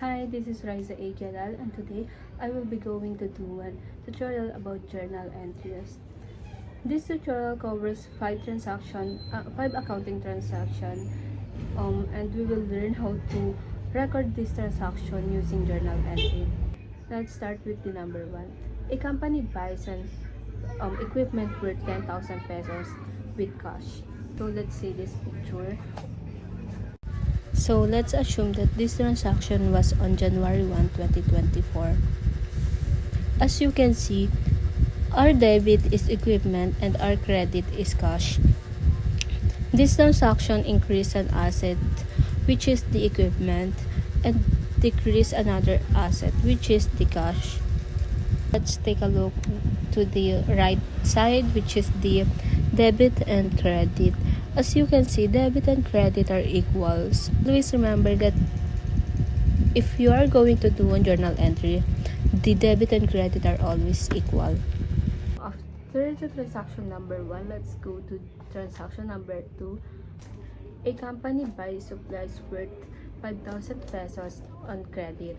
Hi, this is Riza A. Jalal, and today I will be going to do a tutorial about journal entries. This tutorial covers five accounting transactions, and we will learn how to record this transaction using journal entry. Let's start with the number one. A company buys an equipment worth 10,000 pesos with cash. So let's see this picture. So let's assume that this transaction was on January 1, 2024. As you can see, our debit is equipment and our credit is cash. This transaction increased an asset, which is the equipment, and decreased another asset, which is the cash. Let's take a look to the right side, which is the debit and credit. As you can see, debit and credit are equals. Always remember that if you are going to do a journal entry, the debit and credit are always equal. After the transaction number 1, let's go to transaction number 2. A company buys supplies worth 5,000 pesos on credit.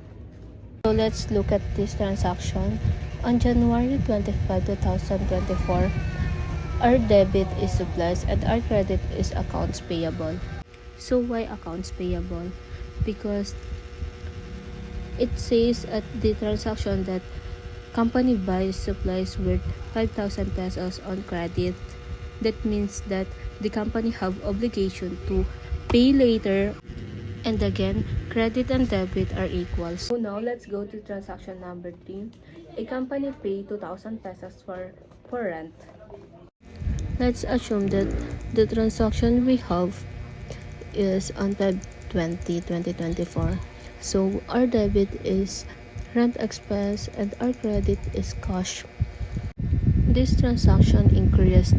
So let's look at this transaction. On January 25, 2024, our debit is supplies and our credit is accounts payable. So why accounts payable? Because it says at the transaction that company buys supplies worth 5,000 pesos on credit. That means that the company have obligation to pay later. And again, credit and debit are equal. So now let's go to transaction number 3. A company paid 2,000 pesos for rent. Let's assume that the transaction we have is on Feb 20, 2024. So our debit is rent expense and our credit is cash. This transaction increased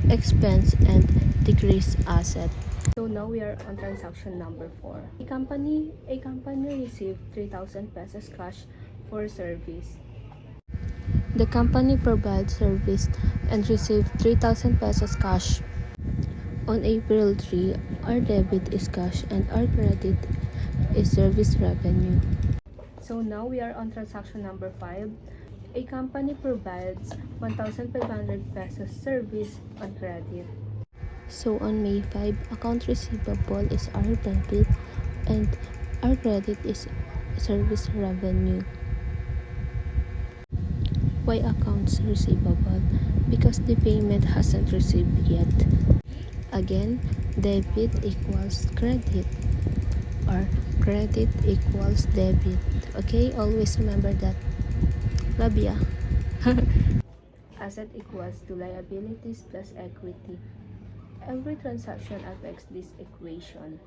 expense and decreased asset. So now we are on transaction number 4. A company received 3,000 pesos cash for service. The company provides service and received 3,000 pesos cash. On April 3, our debit is cash and our credit is service revenue. So now we are on transaction number 5. A company provides 1,500 pesos service on credit. So on May 5, account receivable is our debit and our credit is service revenue. Why accounts receivable? Because the payment hasn't received yet. Again, debit equals credit or credit equals debit. Okay, always remember that. Love ya. Asset equals to liabilities plus equity. Every transaction affects this equation.